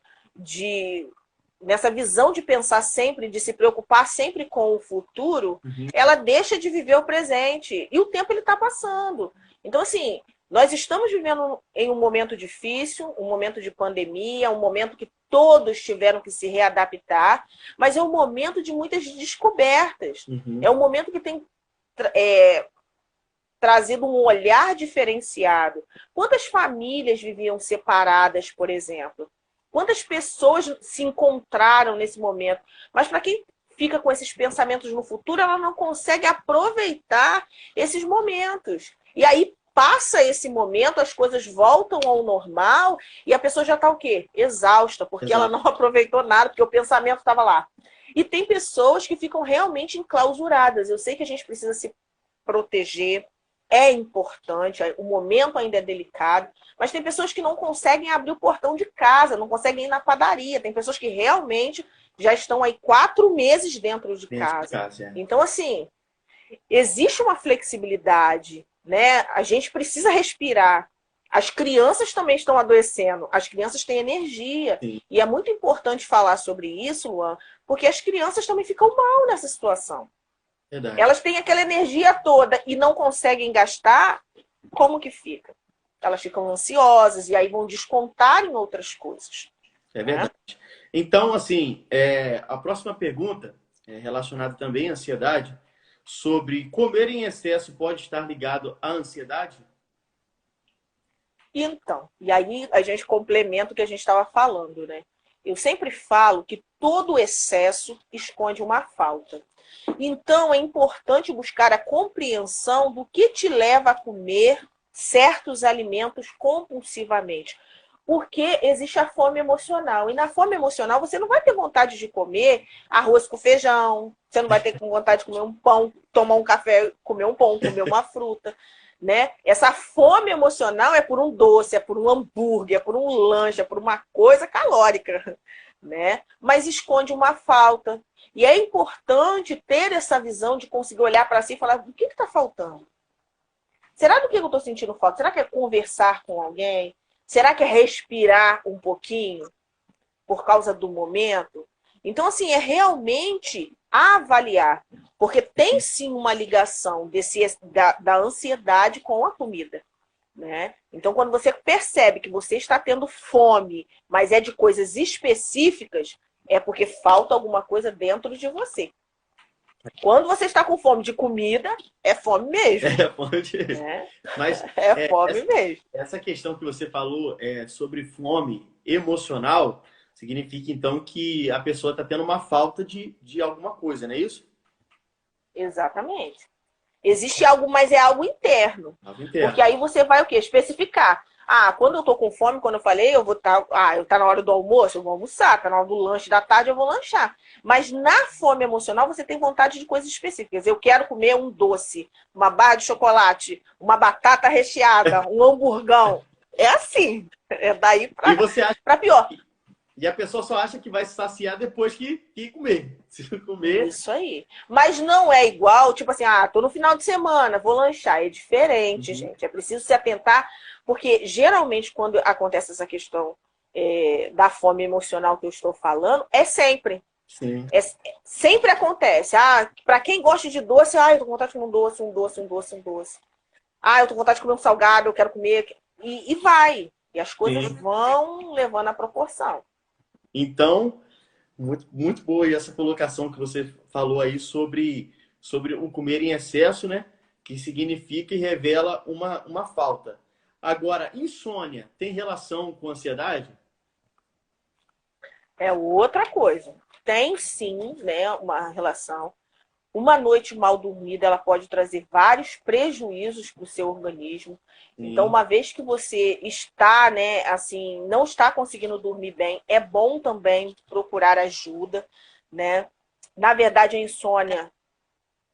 nessa visão de pensar sempre, de se preocupar sempre com o futuro, ela deixa de viver o presente. E o tempo ele está passando. Então, assim, nós estamos vivendo em um momento difícil, um momento de pandemia, um momento que todos tiveram que se readaptar, mas é um momento de muitas descobertas. É um momento que tem trazido um olhar diferenciado. Quantas famílias viviam separadas, por exemplo? Quantas pessoas se encontraram nesse momento? Mas para quem fica com esses pensamentos no futuro, ela não consegue aproveitar esses momentos. E aí passa esse momento, as coisas voltam ao normal e a pessoa já está o quê? Exausta, porque ela não aproveitou nada, porque o pensamento estava lá. E tem pessoas que ficam realmente enclausuradas. Eu sei que a gente precisa se proteger, é importante, o momento ainda é delicado, mas tem pessoas que não conseguem abrir o portão de casa, não conseguem ir na padaria, tem pessoas que realmente já estão aí 4 meses dentro de casa. Então, assim, existe uma flexibilidade, né? A gente precisa respirar. As crianças também estão adoecendo, as crianças têm energia. Sim. E é muito importante falar sobre isso, Luan, porque as crianças também ficam mal nessa situação. Verdade. Elas têm aquela energia toda e não conseguem gastar, como que fica? Elas ficam ansiosas e aí vão descontar em outras coisas. É verdade. Né? Então, assim, a próxima pergunta é relacionada também à ansiedade, sobre comer em excesso pode estar ligado à ansiedade? Então, e aí a gente complementa o que a gente estava falando, né? Eu sempre falo que todo excesso esconde uma falta. Então, é importante buscar a compreensão do que te leva a comer certos alimentos compulsivamente. Porque existe a fome emocional. E na fome emocional, você não vai ter vontade de comer arroz com feijão, você não vai ter vontade de comer um pão, tomar um café, comer um pão, comer uma fruta. Né? Essa fome emocional é por um doce, é por um hambúrguer, é por um lanche, é por uma coisa calórica. Né? Mas esconde uma falta. E é importante ter essa visão de conseguir olhar para si e falar, o que está faltando? Será do que eu estou sentindo falta? Será que é conversar com alguém? Será que é respirar um pouquinho por causa do momento? Então, assim, é realmente avaliar. Porque tem sim uma ligação da ansiedade com a comida. Né? Então, quando você percebe que você está tendo fome, mas é de coisas específicas, é porque falta alguma coisa dentro de você. Quando você está com fome de comida, é fome mesmo. É fome mesmo. Né? Mas é fome mesmo. Essa questão que você falou sobre fome emocional significa, então, que a pessoa está tendo uma falta de alguma coisa, não é isso? Exatamente. Existe algo, mas é algo interno. Algo interno. Porque aí você vai o quê? Especificar. Ah, quando eu tô com fome, quando eu falei, eu vou estar. Eu tá na hora do almoço, eu vou almoçar, tá na hora do lanche da tarde, eu vou lanchar. Mas na fome emocional, você tem vontade de coisas específicas. Eu quero comer um doce, uma barra de chocolate, uma batata recheada, um hamburgão. É assim. É daí pra pior. E a pessoa só acha que vai se saciar depois que comer. Se comer... Isso aí. Mas não é igual, tipo assim, tô no final de semana, vou lanchar. É diferente, gente. É preciso se atentar, porque geralmente quando acontece essa questão da fome emocional que eu estou falando, é sempre. Sim. Sempre acontece. Para quem gosta de doce, eu tô com vontade de comer um doce. Eu tô com vontade de comer um salgado, eu quero comer. E vai. E as coisas Sim. vão levando a proporção. Então, muito boa aí essa colocação que você falou aí sobre o comer em excesso, né? Que significa e revela uma falta. Agora, insônia tem relação com ansiedade? É outra coisa. Tem sim, né, uma relação. Uma noite mal dormida, ela pode trazer vários prejuízos para o seu organismo. Então, Sim. uma vez que você está, né, assim, não está conseguindo dormir bem, é bom também procurar ajuda, né? Na verdade, a insônia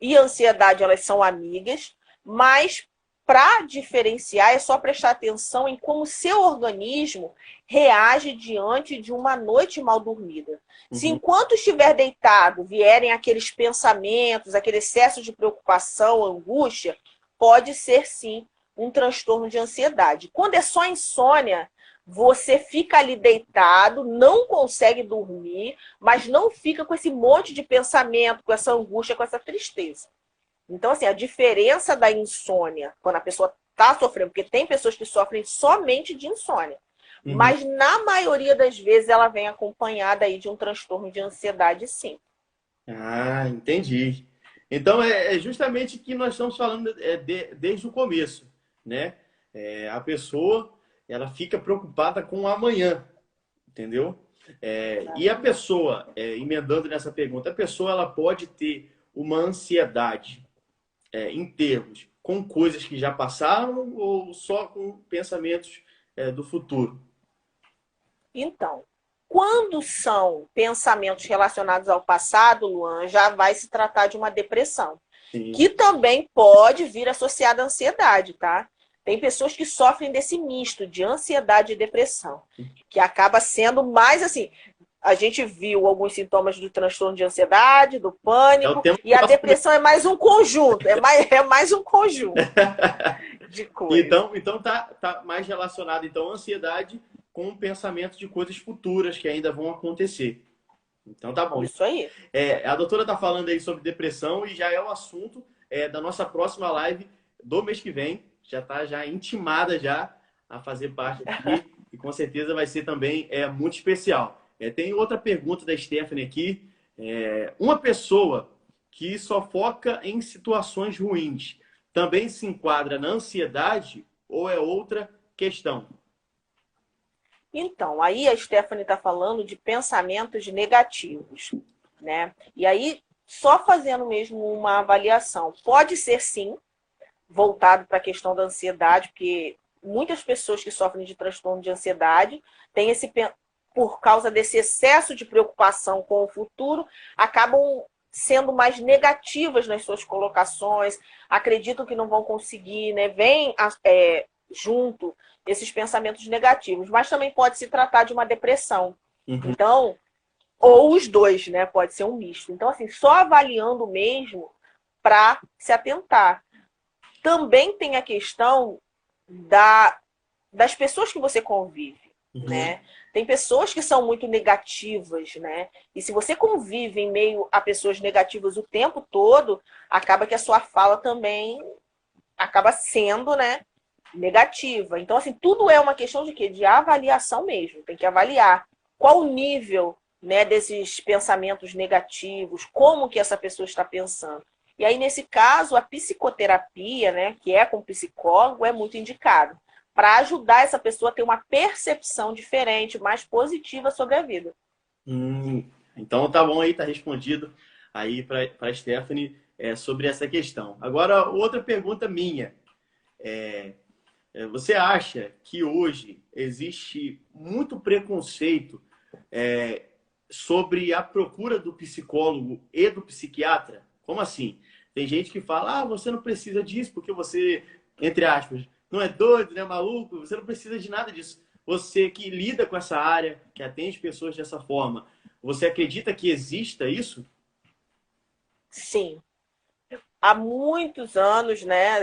e a ansiedade, elas são amigas, mas para diferenciar é só prestar atenção em como seu organismo reage diante de uma noite mal dormida. Se Uhum. enquanto estiver deitado vierem aqueles pensamentos, aquele excesso de preocupação, angústia, pode ser sim um transtorno de ansiedade. Quando é só insônia, você fica ali deitado, não consegue dormir, mas não fica com esse monte de pensamento, com essa angústia, com essa tristeza. Então, assim, a diferença da insônia, quando a pessoa está sofrendo, porque tem pessoas que sofrem somente de insônia, Uhum. mas na maioria das vezes ela vem acompanhada aí de um transtorno de ansiedade, sim. Ah, entendi. Então é justamente que nós estamos falando desde o começo, né? A pessoa ela fica preocupada com o amanhã, entendeu? E a Exatamente. pessoa, emendando nessa pergunta, a pessoa ela pode ter uma ansiedade em termos com coisas que já passaram ou só com pensamentos do futuro? Então, quando são pensamentos relacionados ao passado, Luan, já vai se tratar de uma depressão, Sim. que também pode vir associada à ansiedade, tá? Tem pessoas que sofrem desse misto de ansiedade e depressão, que acaba sendo mais assim. A gente viu alguns sintomas do transtorno de ansiedade, do É o pânico, tema e do a nosso primeiro. depressão é mais um conjunto, é mais um conjunto de coisas. Então tá mais relacionado então a ansiedade com o pensamento de coisas futuras que ainda vão acontecer. Então tá bom. Isso aí. A doutora tá falando aí sobre depressão e já é o assunto da nossa próxima live do mês que vem. Já tá já intimada já a fazer parte aqui e com certeza vai ser também muito especial. Tem outra pergunta da Stephanie aqui. Uma pessoa que só foca em situações ruins também se enquadra na ansiedade ou é outra questão? Então, aí a Stephanie está falando de pensamentos negativos, né? E aí, só fazendo mesmo uma avaliação, pode ser sim voltado para a questão da ansiedade, porque muitas pessoas que sofrem de transtorno de ansiedade têm por causa desse excesso de preocupação com o futuro, acabam sendo mais negativas nas suas colocações, acreditam que não vão conseguir, né? Vem junto esses pensamentos negativos, mas também pode se tratar de uma depressão. Uhum. Então, ou os dois, né? Pode ser um misto. Então, assim, só avaliando mesmo para se atentar. Também tem a questão das pessoas que você convive, Uhum. né? Tem pessoas que são muito negativas, né? E se você convive em meio a pessoas negativas o tempo todo, acaba que a sua fala também acaba sendo, né, negativa. Então, assim, tudo é uma questão de quê? De avaliação mesmo. Tem que avaliar qual o nível, né, desses pensamentos negativos, como que essa pessoa está pensando. E aí, nesse caso, a psicoterapia, né, que é com psicólogo, é muito indicado para ajudar essa pessoa a ter uma percepção diferente, mais positiva sobre a vida. Então tá bom aí, tá respondido aí para Stephanie sobre essa questão. Agora, outra pergunta minha. Você acha que hoje existe muito preconceito sobre a procura do psicólogo e do psiquiatra? Como assim? Tem gente que fala, você não precisa disso porque você, entre aspas, não é doido, não é maluco, você não precisa de nada disso. Você que lida com essa área, que atende pessoas dessa forma, você acredita que exista isso? Sim, há muitos anos, né,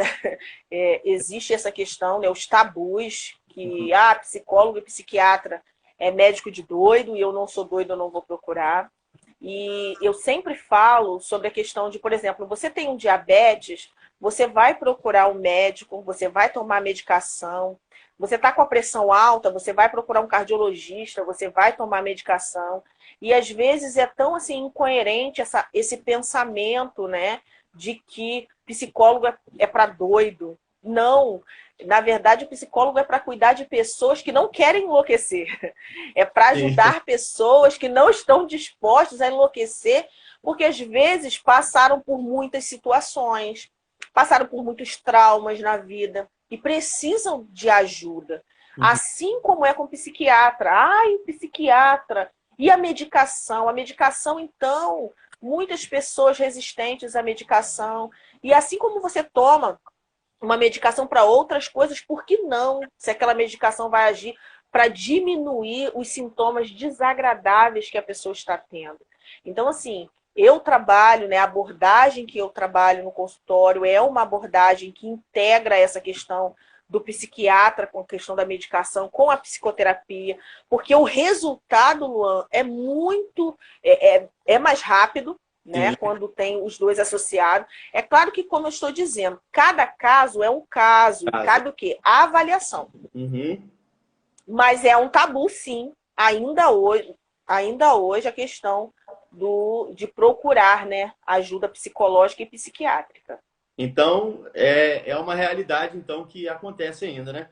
existe essa questão, né, os tabus, que psicólogo e psiquiatra é médico de doido, e eu não sou doido, eu não vou procurar. E eu sempre falo sobre a questão de, por exemplo, você tem um diabetes, você vai procurar um médico, você vai tomar medicação, Você está com a pressão alta, você vai procurar um cardiologista, você vai tomar medicação. E às vezes é tão assim incoerente esse pensamento, né, de que psicólogo é para doido. Não, na verdade o psicólogo é para cuidar de pessoas que não querem enlouquecer. É para Sim. ajudar pessoas que não estão dispostas a enlouquecer, porque às vezes passaram por muitas situações, passaram por muitos traumas na vida e precisam de ajuda. Assim como é com o psiquiatra. Ai, o psiquiatra. E a medicação? A medicação, então, muitas pessoas resistentes à medicação. E assim como você toma uma medicação para outras coisas, por que não? Se aquela medicação vai agir para diminuir os sintomas desagradáveis que a pessoa está tendo. Então, assim, eu trabalho, né, a abordagem que eu trabalho no consultório é uma abordagem que integra essa questão do psiquiatra com a questão da medicação, com a psicoterapia, porque o resultado, Luan, é muito, é mais rápido, né, quando tem os dois associados. É claro que, como eu estou dizendo, cada caso é um caso, e cabe o quê? A avaliação. Mas é um tabu, sim, ainda hoje a questão de procurar, né, ajuda psicológica e psiquiátrica. Então, é uma realidade então que acontece ainda, né?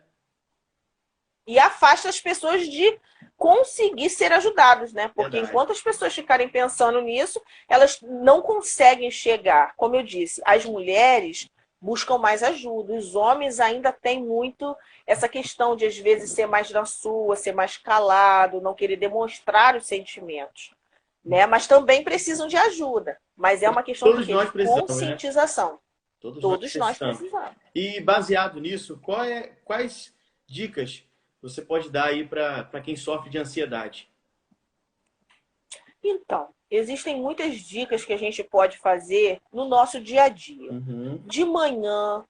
E afasta as pessoas de conseguir ser ajudadas, né? Porque Verdade. enquanto as pessoas ficarem pensando nisso, elas não conseguem chegar. Como eu disse, as mulheres buscam mais ajuda. Os homens ainda têm muito essa questão de, às vezes, ser mais na sua, ser mais calado, não querer demonstrar os sentimentos. Né? Mas também precisam de ajuda. Mas é uma questão Todos de quê? nós De precisamos, né? conscientização. Todos Todos nós precisamos. precisamos. E baseado nisso, quais dicas você pode dar aí para quem sofre de ansiedade? Então, existem muitas dicas que a gente pode fazer no nosso dia a dia. De manhã,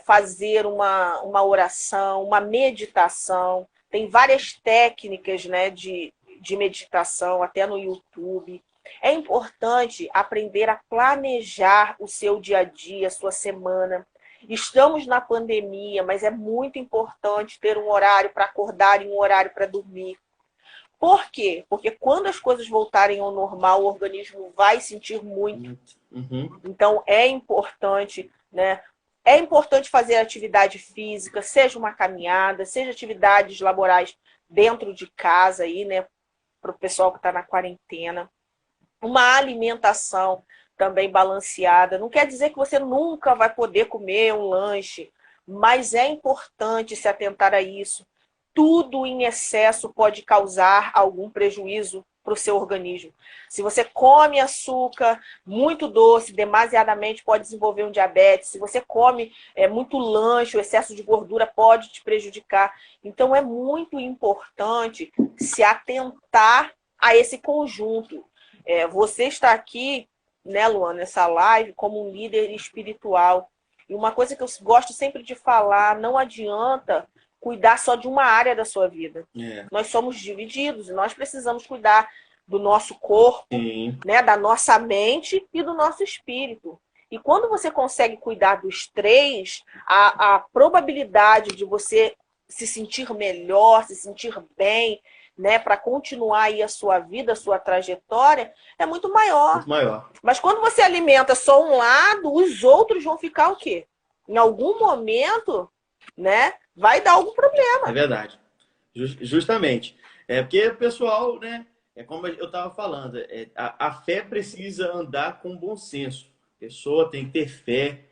fazer uma oração, uma meditação. Tem várias técnicas, né, de meditação, até no YouTube. É importante aprender a planejar o seu dia a dia, a sua semana. Estamos na pandemia, mas é muito importante ter um horário para acordar e um horário para dormir. Por quê? Porque quando as coisas voltarem ao normal, o organismo vai sentir muito. Então, é importante, né? É importante fazer atividade física, seja uma caminhada, seja atividades laborais dentro de casa aí, né? Para o pessoal que está na quarentena. Uma alimentação também balanceada. Não quer dizer que você nunca vai poder comer um lanche, mas é importante se atentar a isso. Tudo em excesso pode causar algum prejuízo para o seu organismo. Se você come açúcar muito doce, demasiadamente, pode desenvolver um diabetes. Se você come muito lanche, o excesso de gordura pode te prejudicar. Então, é muito importante se atentar a esse conjunto. Você está aqui, né, Luana, nessa live, como um líder espiritual. E uma coisa que eu gosto sempre de falar, não adianta cuidar só de uma área da sua vida. Nós somos divididos e nós precisamos cuidar do nosso corpo, né, da nossa mente e do nosso espírito. E quando você consegue cuidar dos três, a probabilidade de você se sentir melhor, se sentir bem, né, para continuar aí a sua vida, a sua trajetória, é muito maior. Muito maior. Mas quando você alimenta só um lado, os outros vão ficar o quê? Em algum momento, né, vai dar algum problema. É verdade. Justamente. Porque o pessoal, né, é como eu estava falando, a fé precisa andar com bom senso. A pessoa tem que ter fé,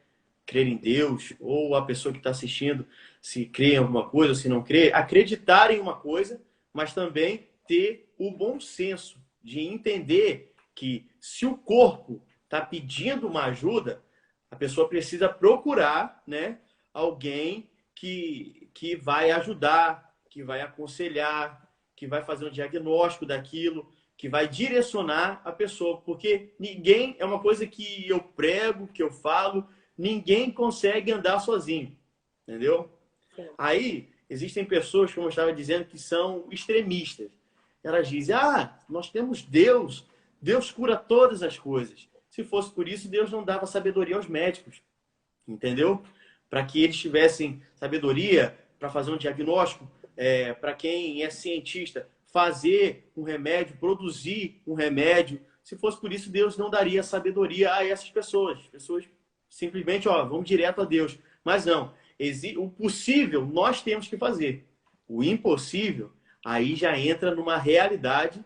crer em Deus, ou a pessoa que está assistindo, se crê em alguma coisa ou se não crê, acreditar em uma coisa, mas também ter o bom senso de entender que se o corpo está pedindo uma ajuda, a pessoa precisa procurar, né, alguém que vai ajudar, que vai aconselhar, que vai fazer um diagnóstico daquilo, que vai direcionar a pessoa. Porque ninguém, é uma coisa que eu prego, que eu falo, ninguém consegue andar sozinho. Entendeu? Sim. Aí, existem pessoas, como eu estava dizendo, que são extremistas. Elas dizem, nós temos Deus, Deus cura todas as coisas. Se fosse por isso, Deus não dava sabedoria aos médicos. Entendeu? Para que eles tivessem sabedoria para fazer um diagnóstico, para quem é cientista, fazer um remédio, produzir um remédio. Se fosse por isso, Deus não daria sabedoria a essas pessoas. As pessoas simplesmente, vamos direto a Deus. Mas não. O possível nós temos que fazer. O impossível, aí já entra numa realidade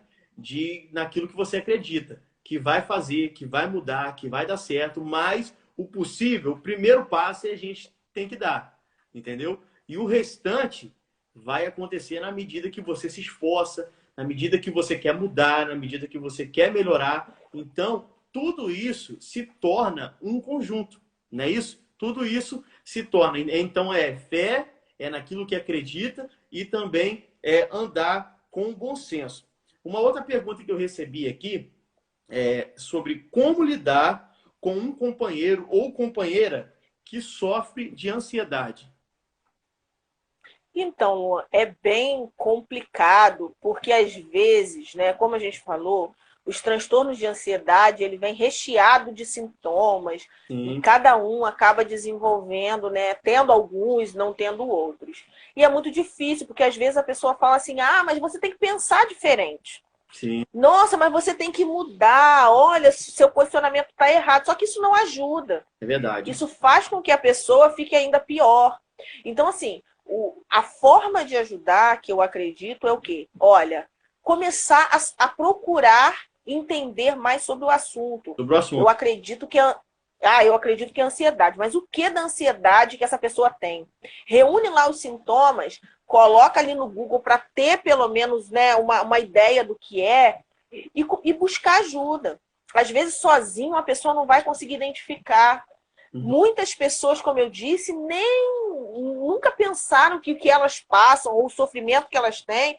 naquilo que você acredita, que vai fazer, que vai mudar, que vai dar certo, mas o possível, o primeiro passo a gente tem que dar, entendeu? E o restante vai acontecer na medida que você se esforça, na medida que você quer mudar, na medida que você quer melhorar. Então, tudo isso se torna um conjunto, não é isso? Tudo isso se torna. Então, fé, naquilo que acredita e também andar com bom senso. Uma outra pergunta que eu recebi aqui é sobre como lidar com um companheiro ou companheira que sofre de ansiedade. Então, é bem complicado, porque às vezes, né, como a gente falou, os transtornos de ansiedade, ele vem recheado de sintomas, Sim. e cada um acaba desenvolvendo, né, tendo alguns, não tendo outros. E é muito difícil, porque às vezes a pessoa fala assim, mas você tem que pensar diferente. Sim. Nossa, mas você tem que mudar, olha, seu posicionamento está errado. Só que isso não ajuda. É verdade. Isso faz com que a pessoa fique ainda pior. Então, assim, a forma de ajudar, que eu acredito, é o quê? Olha, começar a procurar entender mais sobre o assunto. Sobre o assunto. Eu acredito que é ansiedade. Mas o que da ansiedade que essa pessoa tem? Reúne lá os sintomas, coloca ali no Google para ter pelo menos, né, uma ideia do que é e buscar ajuda. Às vezes, sozinho, a pessoa não vai conseguir identificar. Muitas pessoas, como eu disse, nunca pensaram que o que elas passam ou o sofrimento que elas têm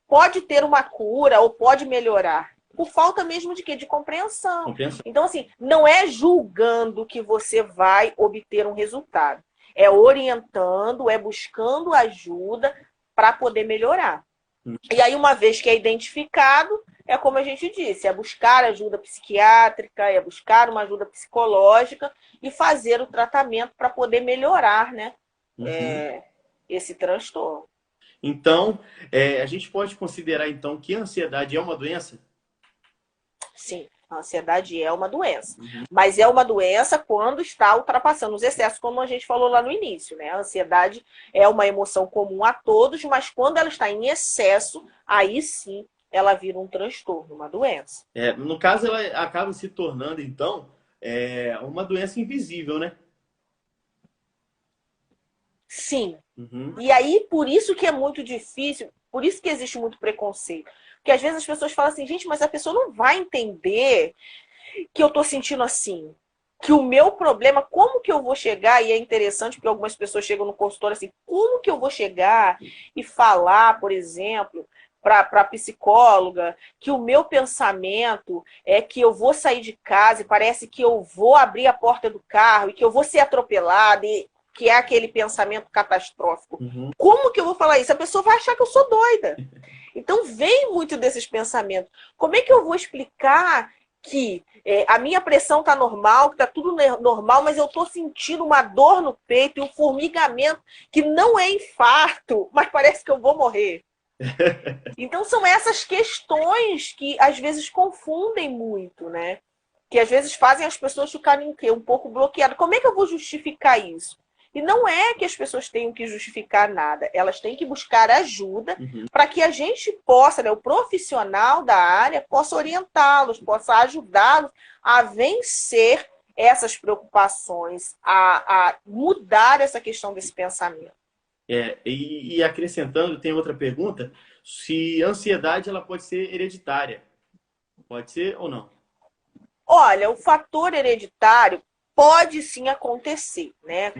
pode ter uma cura ou pode melhorar. Por falta mesmo de quê? De compreensão. Então, assim, não é julgando que você vai obter um resultado. É orientando, é buscando ajuda para poder melhorar. E aí, uma vez que é identificado, é como a gente disse, é buscar ajuda psiquiátrica, é buscar uma ajuda psicológica e fazer o tratamento para poder melhorar, né, esse transtorno. Então, a gente pode considerar, então, que a ansiedade é uma doença? Sim, a ansiedade é uma doença. Mas é uma doença quando está ultrapassando os excessos, como a gente falou lá no início, né? A ansiedade é uma emoção comum a todos, mas quando ela está em excesso, aí sim ela vira um transtorno, uma doença. No caso, ela acaba se tornando, então, uma doença invisível, né? Sim. E aí, por isso que é muito difícil, por isso que existe muito preconceito. Porque às vezes as pessoas falam assim, gente, mas a pessoa não vai entender que eu tô sentindo assim. Que o meu problema, como que eu vou chegar, e é interessante porque algumas pessoas chegam no consultório assim, como que eu vou chegar e falar, por exemplo, para a psicóloga, que o meu pensamento é que eu vou sair de casa e parece que eu vou abrir a porta do carro e que eu vou ser atropelada, e que é aquele pensamento catastrófico. Como que eu vou falar isso? A pessoa vai achar que eu sou doida. Então, vem muito desses pensamentos. Como é que eu vou explicar que a minha pressão está normal, que está tudo normal, mas eu estou sentindo uma dor no peito e um formigamento que não é infarto, mas parece que eu vou morrer? Então, são essas questões que, às vezes, confundem muito, né? Que, às vezes, fazem as pessoas ficarem um pouco bloqueadas. Como é que eu vou justificar isso? E não é que as pessoas tenham que justificar nada, elas têm que buscar ajuda para que a gente possa, né, o profissional da área, possa orientá-los, possa ajudá-los a vencer essas preocupações, a mudar essa questão desse pensamento. E acrescentando, tem outra pergunta, se a ansiedade ela pode ser hereditária. Pode ser ou não? Olha, o fator hereditário pode sim acontecer, né?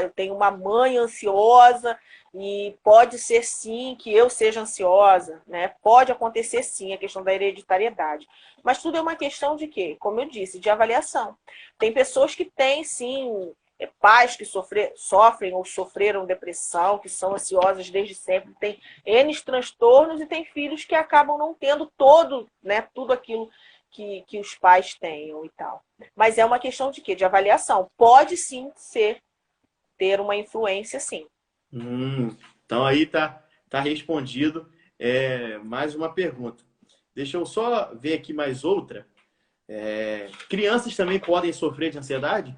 Eu tenho uma mãe ansiosa e pode ser sim que eu seja ansiosa, né? Pode acontecer sim a questão da hereditariedade. Mas tudo é uma questão de quê? Como eu disse, de avaliação. Tem pessoas que têm sim pais que sofrem ou sofreram depressão, que são ansiosas desde sempre, tem N transtornos e tem filhos que acabam não tendo tudo aquilo que os pais tenham e tal. Mas é uma questão de quê? De avaliação. Pode sim ter uma influência, sim. Então aí tá respondido. Mais uma pergunta. Deixa eu só ver aqui mais outra. Crianças também podem sofrer de ansiedade?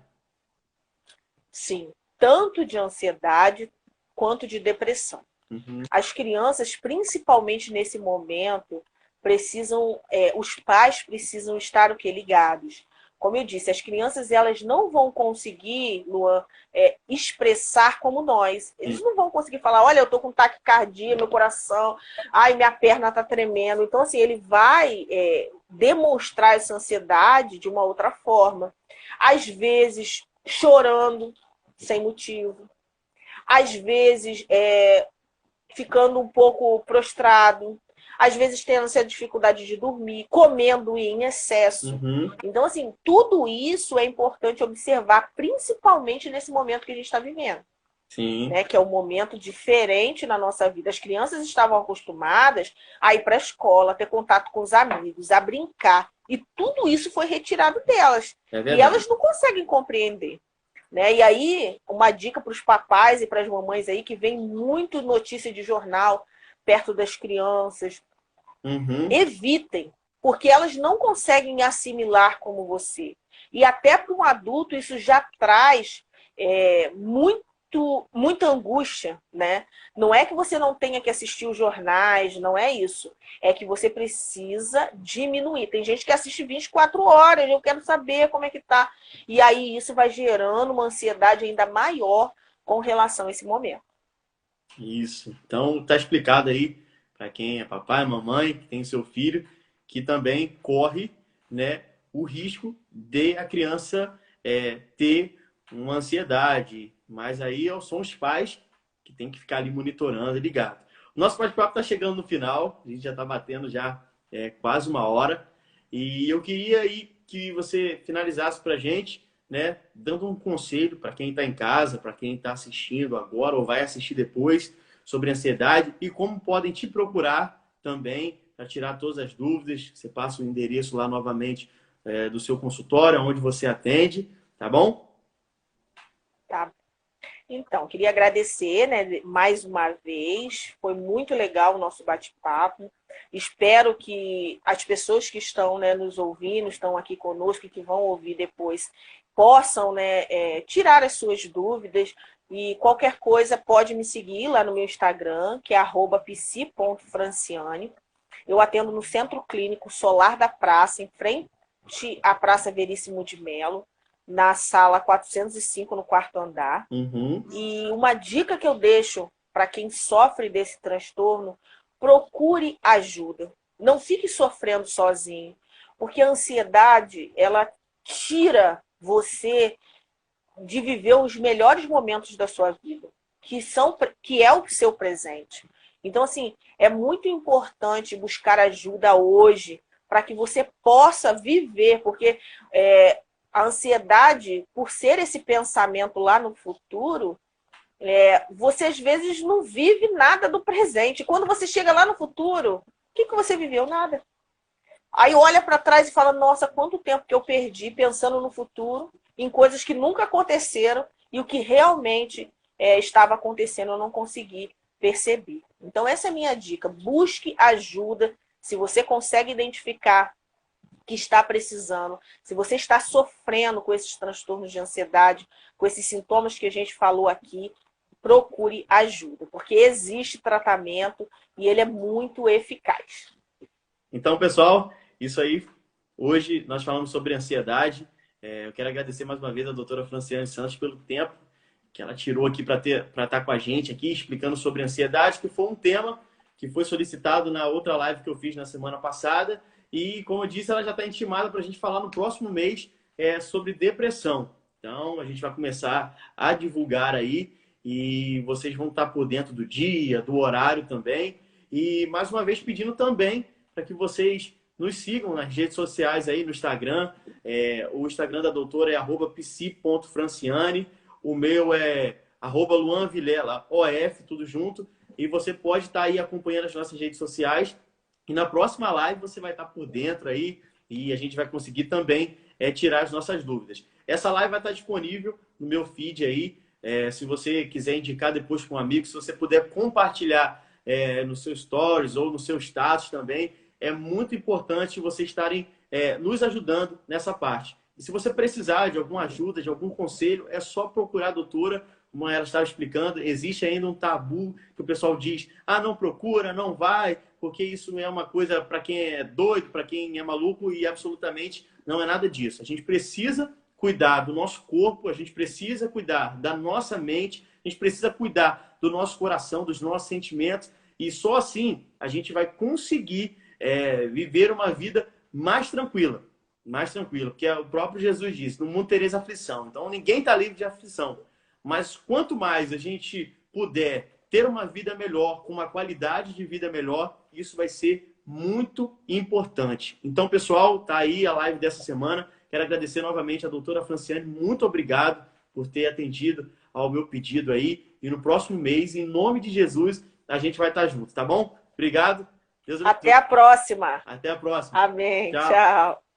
Sim, tanto de ansiedade quanto de depressão. Uhum. As crianças, principalmente nesse momento, precisam, os pais precisam estar o quê? Ligados. Como eu disse, as crianças elas não vão conseguir, Luan, expressar como nós. Eles não vão conseguir falar, olha, eu tô com taquicardia, meu coração, ai, minha perna tá tremendo. Então, assim, ele vai demonstrar essa ansiedade de uma outra forma. Às vezes, chorando sem motivo. Às vezes, ficando um pouco prostrado, às vezes tendo essa dificuldade de dormir, comendo em excesso. Uhum. Então, assim, tudo isso é importante observar, principalmente nesse momento que a gente está vivendo. Sim. Né, que é um momento diferente na nossa vida. As crianças estavam acostumadas a ir para a escola, a ter contato com os amigos, a brincar. E tudo isso foi retirado delas. E elas não conseguem compreender. Né? E aí, uma dica para os papais e para as mamães aí, que vem muito notícia de jornal perto das crianças, evitem, porque elas não conseguem assimilar como você. E até para um adulto isso já traz muita angústia, né? Não é que você não tenha que assistir os jornais, não é isso. É que você precisa diminuir. Tem gente que assiste 24 horas, eu quero saber como é que tá. E aí isso vai gerando uma ansiedade ainda maior com relação a esse momento. Isso. Então tá explicado aí para quem é papai, mamãe, que tem seu filho, que também corre, né, o risco de a criança ter uma ansiedade. Mas aí são os pais que tem que ficar ali monitorando e ligado. O nosso bate-papo está chegando no final, a gente já está batendo já quase uma hora. E eu queria aí que você finalizasse para a gente, né, dando um conselho para quem está em casa, para quem está assistindo agora ou vai assistir depois, sobre ansiedade e como podem te procurar também para tirar todas as dúvidas. Você passa o endereço lá novamente do seu consultório, onde você atende, tá bom? Tá. Então, queria agradecer, né, mais uma vez. Foi muito legal o nosso bate-papo. Espero que as pessoas que estão, né, nos ouvindo, estão aqui conosco e que vão ouvir depois, possam, né, tirar as suas dúvidas. E qualquer coisa pode me seguir lá no meu Instagram, que é @psi.franciane. Eu atendo no Centro Clínico Solar da Praça, em frente à Praça Veríssimo de Melo, na sala 405, no quarto andar. E uma dica que eu deixo para quem sofre desse transtorno, procure ajuda. Não fique sofrendo sozinho, porque a ansiedade, ela tira você de viver os melhores momentos da sua vida, que é o seu presente. Então, assim, é muito importante buscar ajuda hoje para que você possa viver, porque a ansiedade, por ser esse pensamento lá no futuro, você às vezes não vive nada do presente. Quando você chega lá no futuro, o que você viveu? Nada. Aí olha para trás e fala, nossa, quanto tempo que eu perdi pensando no futuro, em coisas que nunca aconteceram e o que realmente estava acontecendo eu não consegui perceber. Então essa é a minha dica. Busque ajuda. Se você consegue identificar que está precisando, se você está sofrendo com esses transtornos de ansiedade, com esses sintomas que a gente falou aqui, procure ajuda, porque existe tratamento e ele é muito eficaz. Então, pessoal, isso aí. Hoje nós falamos sobre ansiedade. Eu quero agradecer mais uma vez a doutora Franciane Santos pelo tempo que ela tirou aqui para estar com a gente aqui, explicando sobre ansiedade, que foi um tema que foi solicitado na outra live que eu fiz na semana passada. E, como eu disse, ela já está intimada para a gente falar no próximo mês sobre depressão. Então, a gente vai começar a divulgar aí e vocês vão estar por dentro do dia, do horário também. E, mais uma vez, pedindo também para que vocês nos sigam nas redes sociais aí, no Instagram. O Instagram da doutora é @psi.franciane. O meu é @luanvilela.of, tudo junto. E você pode estar aí acompanhando as nossas redes sociais. E na próxima live você vai estar por dentro aí e a gente vai conseguir também tirar as nossas dúvidas. Essa live vai estar disponível no meu feed aí, Se você quiser indicar depois com um amigo, se você puder compartilhar no seu stories ou no seu status também, é muito importante vocês estarem nos ajudando nessa parte. E se você precisar de alguma ajuda, de algum conselho, é só procurar a doutora, como ela estava explicando. Existe ainda um tabu que o pessoal diz, não procura, não vai, porque isso é uma coisa para quem é doido, para quem é maluco, e absolutamente não é nada disso. A gente precisa cuidar do nosso corpo, a gente precisa cuidar da nossa mente, a gente precisa cuidar do nosso coração, dos nossos sentimentos, e só assim a gente vai conseguir viver uma vida mais tranquila, porque o próprio Jesus disse, no mundo tereis aflição. Então ninguém está livre de aflição, mas quanto mais a gente puder ter uma vida melhor, com uma qualidade de vida melhor, isso vai ser muito importante. Então, pessoal, tá aí a live dessa semana. Quero agradecer novamente a doutora Franciane. Muito obrigado por ter atendido ao meu pedido aí. E no próximo mês, em nome de Jesus, a gente vai estar junto, tá bom? Obrigado. Até a próxima. Até a próxima. Amém. Tchau. Tchau.